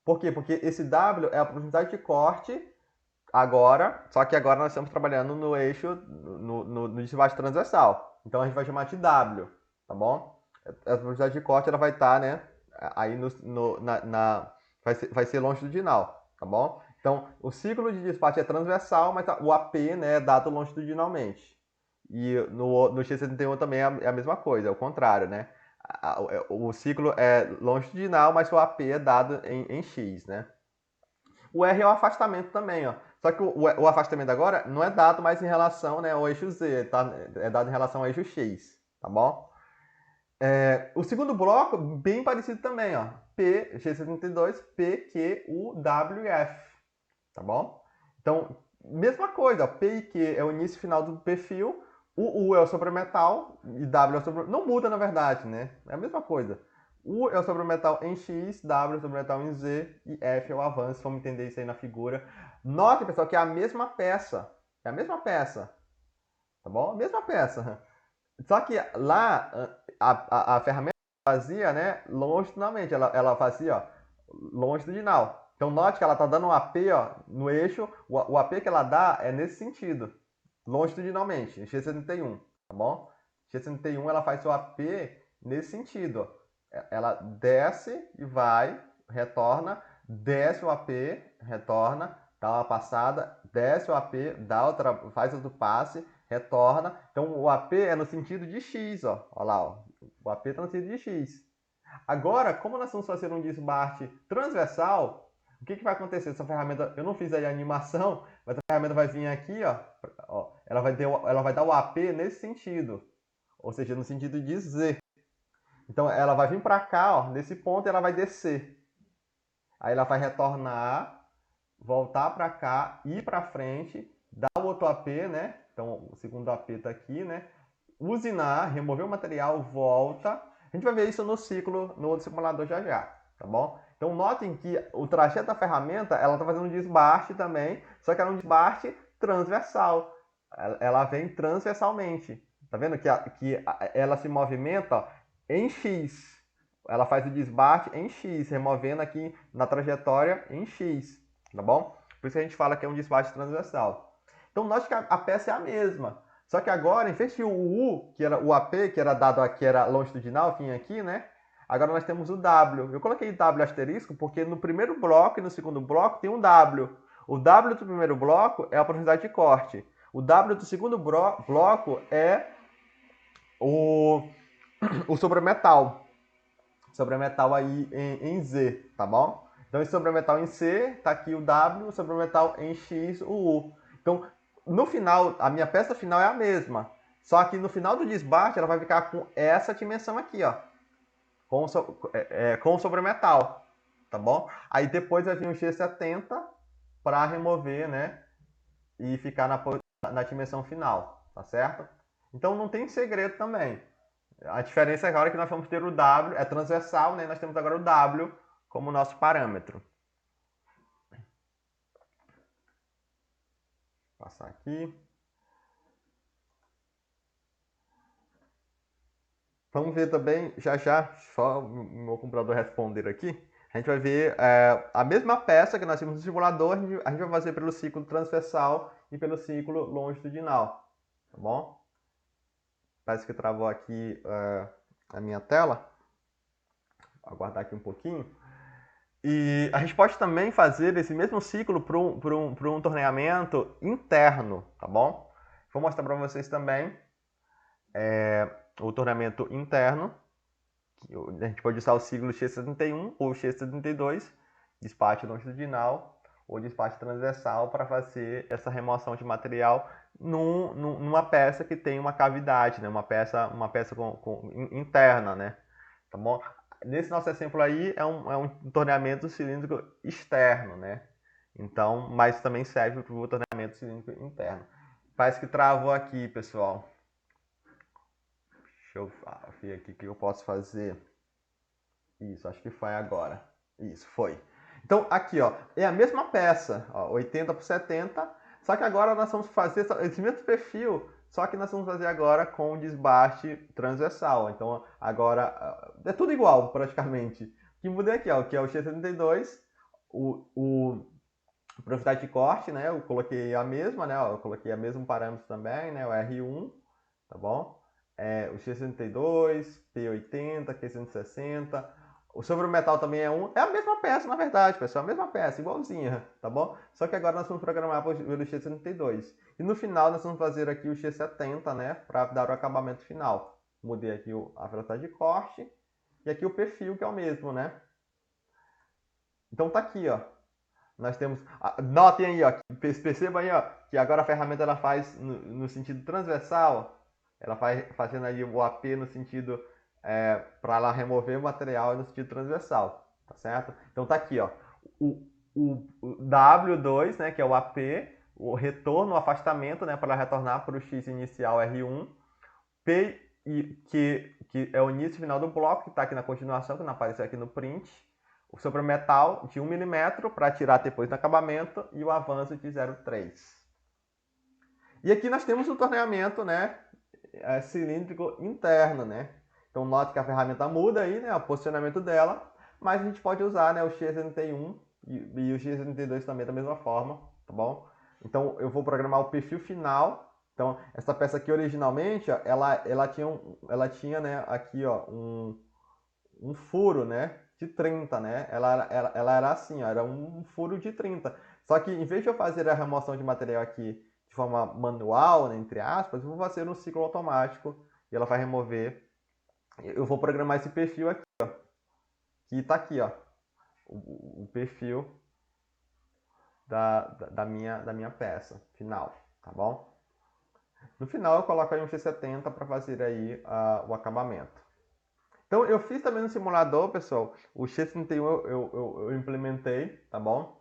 Por quê? Porque esse W é a oportunidade de corte agora, só que agora nós estamos trabalhando no eixo, no desbaste transversal. Então a gente vai chamar de W, tá bom? A oportunidade de corte ela vai estar, né, aí vai ser longitudinal, tá bom? Então, o ciclo de despacho é transversal, mas o AP, né, é dado longitudinalmente. E no X71 também é a mesma coisa, é o contrário, né? O ciclo é longitudinal, mas o AP é dado em X, né? O R é o afastamento também, ó. Só que o afastamento agora não é dado mais em relação, né, ao eixo Z, tá? É dado em relação ao eixo X, tá bom? O segundo bloco, bem parecido também, ó. P, G72, P, Q, U, W e F, tá bom? Então, mesma coisa, ó. P e Q é o início e final do perfil, o U é o sobremetal e W é o sobremetal. Não muda, na verdade, né? É a mesma coisa. U é o sobremetal em X, W é o sobremetal em Z e F é o avanço. Vamos entender isso aí na figura. Note, pessoal, que é a mesma peça. É a mesma peça. Tá bom? A mesma peça. Só que lá, a ferramenta fazia, né, longitudinalmente. Ela fazia, ó, longitudinal. Então, note que ela está dando um AP, ó, no eixo. O AP que ela dá é nesse sentido. Longitudinalmente, em X71, tá bom? X71 ela faz o AP nesse sentido, ó. Ela desce e vai, retorna, desce o AP, retorna, dá uma passada, desce o AP, dá outra, faz outro passe, retorna. Então o AP é no sentido de X, ó. Olha lá, ó. O AP está no sentido de X. Agora, como nós vamos fazer um desbarte transversal, o que vai acontecer? Essa ferramenta, eu não fiz aí a animação, mas a ferramenta vai vir aqui, ó, ela vai dar o AP nesse sentido, ou seja, no sentido de Z. Então ela vai vir para cá, ó, nesse ponto, e ela vai descer. Aí ela vai retornar, voltar para cá, ir para frente, dar o outro AP, né? Então o segundo AP está aqui, né? Usinar, remover o material, volta. A gente vai ver isso no ciclo, no outro simulador já, tá bom? Então notem que o trajeto da ferramenta, ela está fazendo um desbaste também, só que é um desbaste transversal. Ela vem transversalmente. Tá vendo que ela se movimenta, ó, em X. Ela faz o desbaste em X, removendo aqui na trajetória em X, tá bom? Por isso que a gente fala que é um desbaste transversal. Então note que a peça é a mesma. Só que agora, em vez de o U, que era o AP, que era dado aqui, era longitudinal, vinha aqui, né? Agora nós temos o W. Eu coloquei W asterisco porque no primeiro bloco e no segundo bloco tem um W. O W do primeiro bloco é a profundidade de corte. O W do segundo bloco é o sobremetal. Sobremetal aí em Z, tá bom? Então esse sobremetal em C, tá aqui o W, o sobremetal em X, o U. Então, no final, a minha peça final é a mesma. Só que no final do desbaste, ela vai ficar com essa dimensão aqui, ó. Com o sobremetal, tá bom? Aí depois vai vir o G70 para remover, né? E ficar na dimensão final, tá certo? Então não tem segredo também. A diferença é agora que nós vamos ter o W, é transversal, né? Nós temos agora o W como nosso parâmetro. Vou passar aqui. Vamos ver também, já, só o meu computador responder aqui. A gente vai ver a mesma peça que nós temos no simulador, a gente vai fazer pelo ciclo transversal e pelo ciclo longitudinal, tá bom? Parece que travou aqui a minha tela. Vou aguardar aqui um pouquinho. E a gente pode também fazer esse mesmo ciclo para um torneamento interno, tá bom? Vou mostrar para vocês também o torneamento interno. A gente pode usar o ciclo X71 ou X72, despacho longitudinal ou despacho transversal para fazer essa remoção de material numa peça que tem uma cavidade, né? Uma peça interna, né? Tá bom? Nesse nosso exemplo aí é um torneamento cilíndrico externo, né? Então, mas também serve para o torneamento cilíndrico interno. Parece que travou aqui, pessoal. Deixa eu ver aqui o que eu posso fazer. Isso, acho que foi agora. Isso, foi. Então, aqui, ó, é a mesma peça, ó, 80 por 70, só que agora nós vamos fazer esse mesmo perfil, só que nós vamos fazer agora com desbaste transversal. Então, agora é tudo igual, praticamente. O que muda aqui, ó, que é o X72, o profundidade de corte, né? Eu coloquei a mesma, né? Ó, eu coloquei o mesmo parâmetro também, né? O R1, tá bom? O X62, P80, Q160, Sobre o metal também é 1. É a mesma peça, na verdade, pessoal. A mesma peça, igualzinha, tá bom? Só que agora nós vamos programar pelo X32. E no final nós vamos fazer aqui o X70, né? Para dar o acabamento final. Mudei aqui a velocidade de corte. E aqui o perfil, que é o mesmo, né? Então tá aqui, ó. Nós temos... Notem aí, ó. Percebam aí, ó. Que agora a ferramenta ela faz no sentido transversal. Ela vai fazendo aí o AP no sentido... para ela remover o material no sentido transversal. Tá certo? Então tá aqui, ó. O W2, né? Que é o AP. O retorno, o afastamento, né? Para retornar para o X inicial R1. P, que é o início e final do bloco, que está aqui na continuação, que não apareceu aqui no print. Sobre o metal de 1 mm para tirar depois do acabamento e o avanço de 0,3. E aqui nós temos o torneamento, né, cilíndrico interno, né? Então note que a ferramenta muda aí, né, o posicionamento dela, mas a gente pode usar, né, o X31 e o X32 também da mesma forma, tá bom? Então eu vou programar o perfil final. Então essa peça aqui originalmente, ó, ela tinha, né, aqui, ó, um furo, né, de 30, né? Ela era assim, ó, era um furo de 30. Só que em vez de eu fazer a remoção de material aqui de forma manual, né, entre aspas, eu vou fazer um ciclo automático e ela vai remover. Eu vou programar esse perfil aqui, ó, que está aqui, ó, o perfil da minha peça final, tá bom? No final eu coloco aí um X70 para fazer aí o acabamento. Então eu fiz também no simulador, pessoal, o X31 eu implementei, tá bom?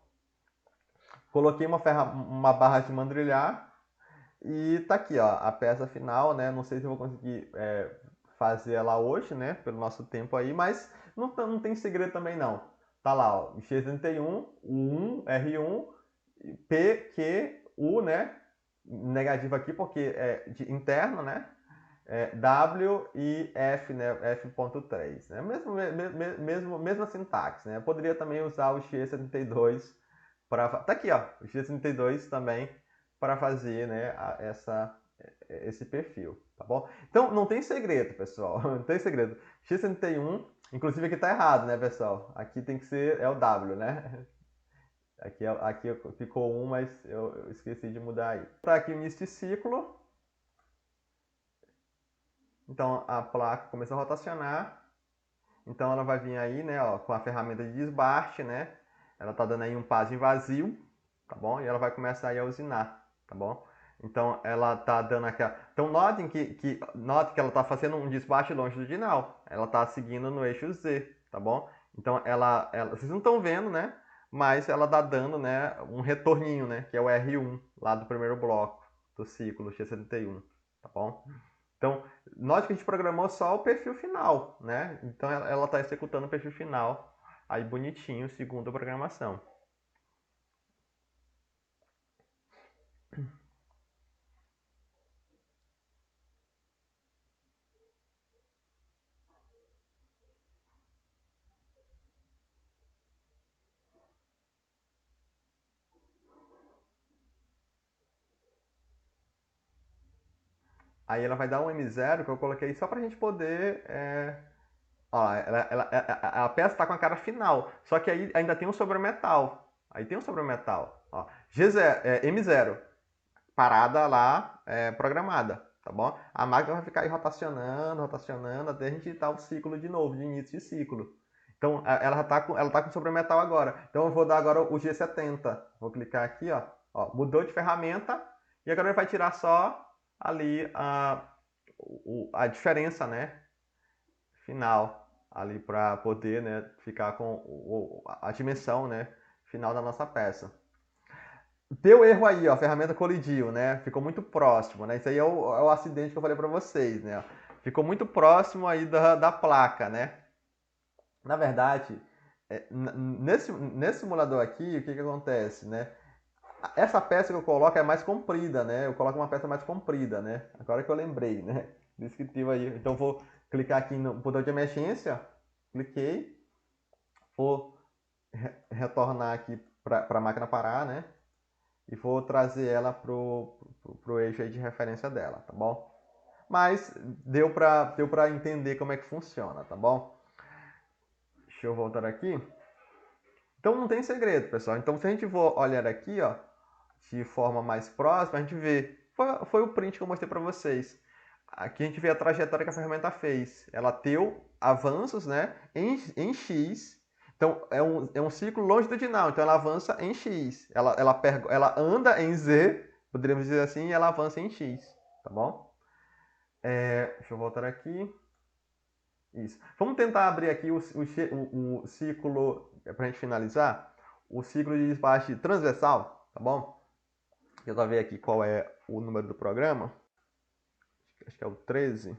Coloquei uma barra de mandrilhar e tá aqui, ó, a peça final, né? Não sei se eu vou conseguir fazer ela hoje, né? Pelo nosso tempo aí, mas não tem segredo também não. Tá lá, ó, X31, U1, R1, P, Q, U, né? Negativo aqui porque é de interno, né? W e F, né? F.3, né? Mesma sintaxe, né? Eu poderia também usar o X72 para... Tá aqui, ó, o X32 também para fazer, né, esse perfil, tá bom? Então, não tem segredo, pessoal, não tem segredo. X31, inclusive aqui tá errado, né, pessoal? Aqui tem que ser, é o W, né? Aqui ficou 1, mas eu esqueci de mudar aí. Tá aqui o início de ciclo. Então, a placa começou a rotacionar. Então, ela vai vir aí, né, ó, com a ferramenta de desbaste, né? Ela tá dando aí um passo vazio, tá bom? E ela vai começar aí a usinar, tá bom? Então, ela tá dando aquela... Então, note que ela tá fazendo um desbaste longitudinal. Ela tá seguindo no eixo Z, tá bom? Então, vocês não estão vendo, né? Mas ela tá dando, né, um retorninho, né? Que é o R1, lá do primeiro bloco do ciclo X71, tá bom? Então, note que a gente programou só o perfil final, né? Então, ela está executando o perfil final aí bonitinho, segundo a programação. Aí ela vai dar um M0 que eu coloquei só para a gente poder... Ó, a peça está com a cara final, só que aí ainda tem um sobremetal. Aí tem um sobremetal. Ó, M0, parada lá, programada, tá bom? A máquina vai ficar aí rotacionando, até a gente editar o ciclo de novo, de início de ciclo. Então, ela tá com sobremetal agora. Então, eu vou dar agora o G70. Vou clicar aqui, ó, mudou de ferramenta. E agora ele vai tirar só ali a diferença, né, final, ali para poder, né, ficar com a dimensão, né, final da nossa peça. Deu erro aí, ó, a ferramenta colidiu, né? Ficou muito próximo, né? Isso aí é o acidente que eu falei para vocês, né? Ficou muito próximo aí da placa, né? Na verdade, nesse simulador aqui, o que acontece, né? Essa peça que eu coloco é mais comprida, né? Eu coloco uma peça mais comprida, né? Agora que eu lembrei, né? Descritivo aí. Então vou clicar aqui no botão de emergência, cliquei, vou retornar aqui para a máquina parar, né? E vou trazer ela pro eixo aí de referência dela, tá bom? Mas deu para entender como é que funciona, tá bom? Deixa eu voltar aqui. Então não tem segredo, pessoal. Então se a gente for olhar aqui, ó, de forma mais próxima, a gente vê. Foi o print que eu mostrei para vocês. Aqui a gente vê a trajetória que a ferramenta fez. Ela teve avanços, né, em X. Então é um ciclo longitudinal. Então ela avança em X. Ela anda em Z, poderíamos dizer assim, e ela avança em X. Tá bom? Deixa eu voltar aqui. Isso. Vamos tentar abrir aqui o ciclo, para a gente finalizar, o ciclo de desbaste transversal, tá bom? Eu vou ver aqui qual é o número do programa. Acho que é o 13.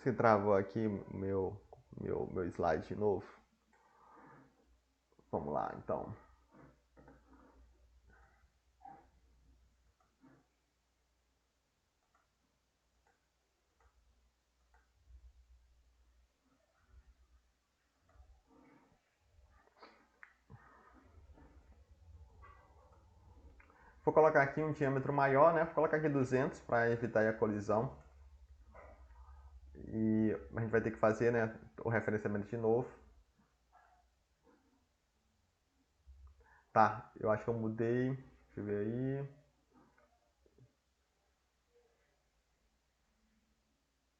Se travou aqui meu slide de novo. Vamos lá, então. Vou colocar aqui um diâmetro maior, né? Vou colocar aqui 200 para evitar a colisão. E a gente vai ter que fazer, né, o referenciamento de novo. Tá, eu acho que eu mudei. Deixa eu ver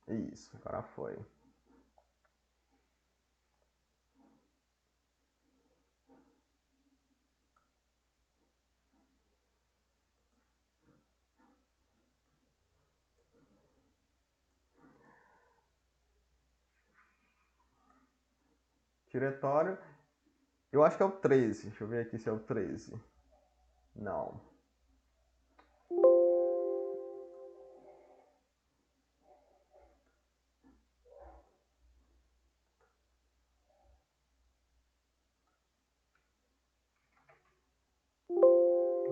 aí. Isso, agora foi. Diretório. Eu acho que é o 13. Deixa eu ver aqui se é o 13. Não.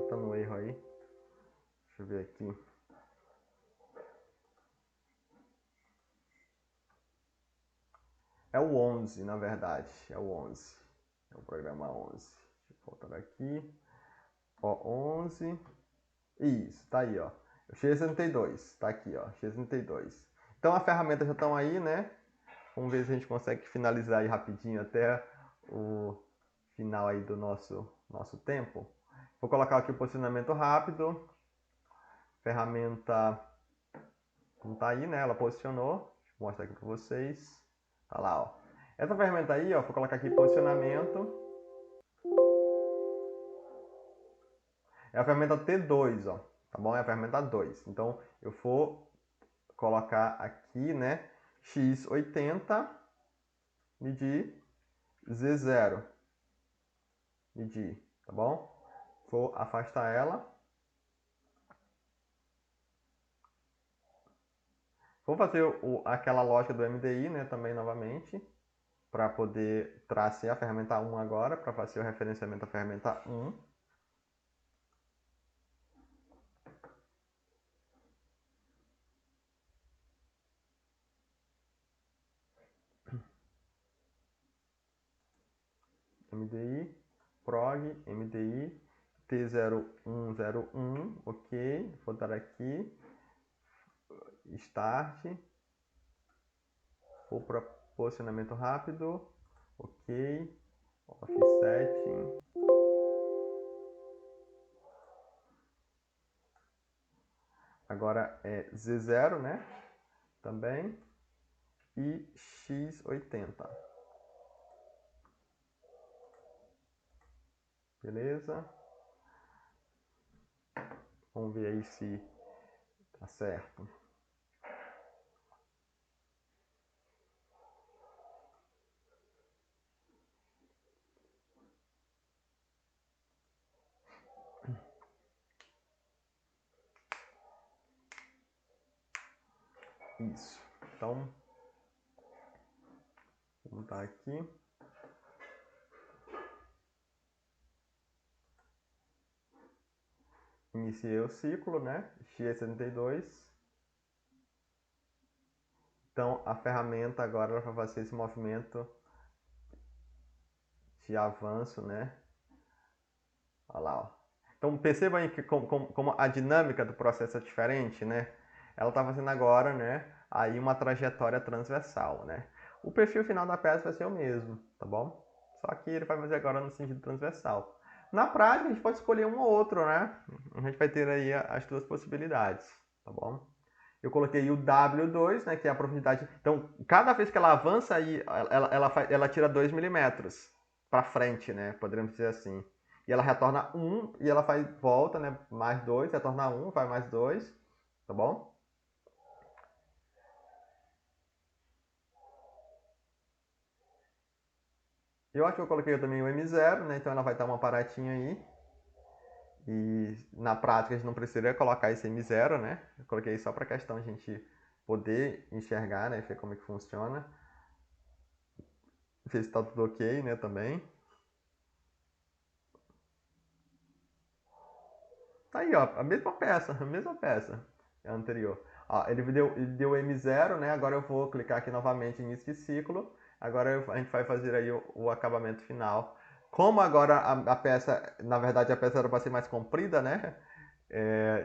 Tá no erro aí. Deixa eu ver aqui. É o 11, na verdade. É o 11. É o programa 11. Deixa eu voltar aqui. Ó, 11. Isso, tá aí, ó. O X32. Tá aqui, ó. X32. Então a ferramenta já estão aí, né? Vamos ver se a gente consegue finalizar aí rapidinho até o final aí do nosso tempo. Vou colocar aqui o posicionamento rápido. Ferramenta não tá aí, né? Ela posicionou. Deixa eu mostrar aqui para vocês. Tá lá, ó. Essa ferramenta aí, ó, vou colocar aqui posicionamento. É a ferramenta T2, ó. Tá bom? É a ferramenta 2. Então, eu vou colocar aqui, né? X80, medir, Z0, medir, tá bom? Vou afastar ela. Vou fazer aquela lógica do MDI, né, também novamente, para poder trazer a ferramenta 1 agora, para fazer o referenciamento da ferramenta 1. MDI, prog, MDI, T0101, ok, vou dar aqui, start, vou para posicionamento rápido, ok, offset, agora é Z0, né, também, e X80. Beleza? Vamos ver aí se tá certo. Isso. Então, vou botar aqui. Iniciei o ciclo, né? X72. Então, a ferramenta agora ela vai fazer esse movimento de avanço, né? Olha lá, ó. Então, percebam aí que como a dinâmica do processo é diferente, né? Ela está fazendo agora, né? Aí uma trajetória transversal, né? O perfil final da peça vai ser o mesmo, tá bom? Só que ele vai fazer agora no sentido transversal. Na prática, a gente pode escolher um ou outro, né? A gente vai ter aí as duas possibilidades, tá bom? Eu coloquei o W2, né, que é a profundidade. Então, cada vez que ela avança, aí, ela tira 2 milímetros para frente, né? Poderíamos dizer assim. E ela retorna 1 e ela faz volta, né? Mais 2, retorna 1, vai mais 2, tá bom? Eu acho que eu coloquei também o M0, né? Então ela vai estar uma aparatinho aí. E na prática a gente não precisaria colocar esse M0, né? Eu coloquei só para questão de a gente poder enxergar, né? Ver como é que funciona. Ver se está tudo ok, né? Também. Tá aí, ó, a mesma peça, anterior. Ó, ele deu M0, né? Agora eu vou clicar aqui novamente em início de ciclo. Agora a gente vai fazer aí o acabamento final. Como agora a peça, na verdade a peça era para ser mais comprida, né?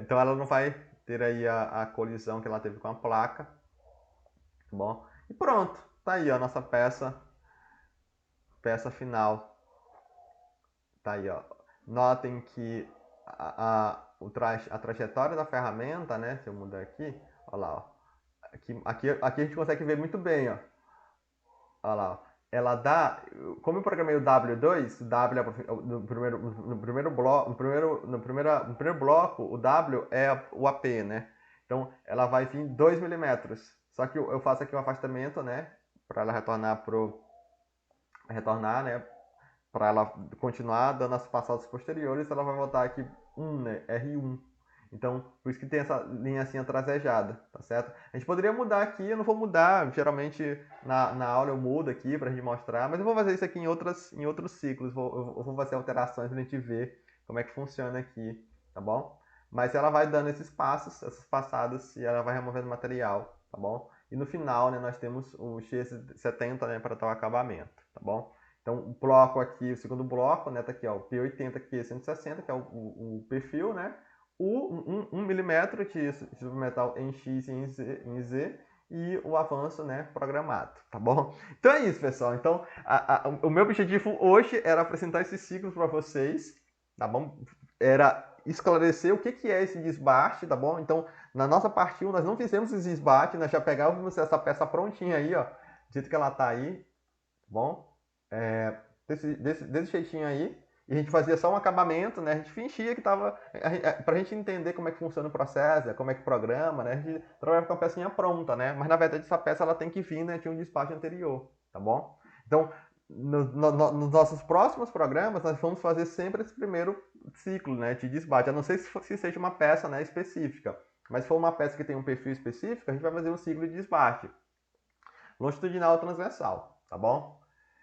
Então ela não vai ter aí a colisão que ela teve com a placa, tá bom? E pronto, tá aí ó, a nossa peça final. Tá aí, ó. Notem que a trajetória da ferramenta, né? Se eu mudar aqui, olha lá, ó. Aqui a gente consegue ver muito bem, ó. Olha lá, ó. Ela dá, como eu programei o W2, o W no primeiro bloco, no primeiro bloco, o W é o AP, né? Então ela vai vir 2 milímetros. Só que eu faço aqui um afastamento, né? Para ela retornar, né? Para ela continuar dando as passadas posteriores, ela vai voltar aqui 1, né? R1. Então, por isso que tem essa linha assim trasejada, tá certo? A gente poderia mudar aqui, eu não vou mudar, geralmente na aula eu mudo aqui pra gente mostrar, mas eu vou fazer isso aqui em outros ciclos, eu vou fazer alterações pra gente ver como é que funciona aqui, tá bom? Mas ela vai dando esses passos, essas passadas, e ela vai removendo material, tá bom? E no final, né, nós temos o X70, né, para tal acabamento, tá bom? Então, o bloco aqui, o segundo bloco, né, tá aqui, ó, o P80 Q160, que é o perfil, né? O 1 milímetro de metal em X e em Z e o avanço, né, programado, tá bom? Então é isso, pessoal. Então, o meu objetivo hoje era apresentar esses ciclos para vocês, tá bom? Era esclarecer o que é esse desbaste, tá bom? Então, na nossa parte 1, nós não fizemos esse desbaste, nós já pegávamos essa peça prontinha aí, ó, do jeito que ela tá aí, tá bom? Desse jeitinho aí, e a gente fazia só um acabamento, né? A gente fingia que tava. Pra gente entender como é que funciona o processo, como é que programa, né? A gente trabalhava com a pecinha pronta, né? Mas na verdade essa peça ela tem que vir, né? De um despacho anterior, tá bom? Então, nos nossos próximos programas, nós vamos fazer sempre esse primeiro ciclo, né? De despacho. A não ser se seja uma peça, né, específica. Mas se for uma peça que tem um perfil específico, a gente vai fazer um ciclo de despacho longitudinal ou transversal, tá bom?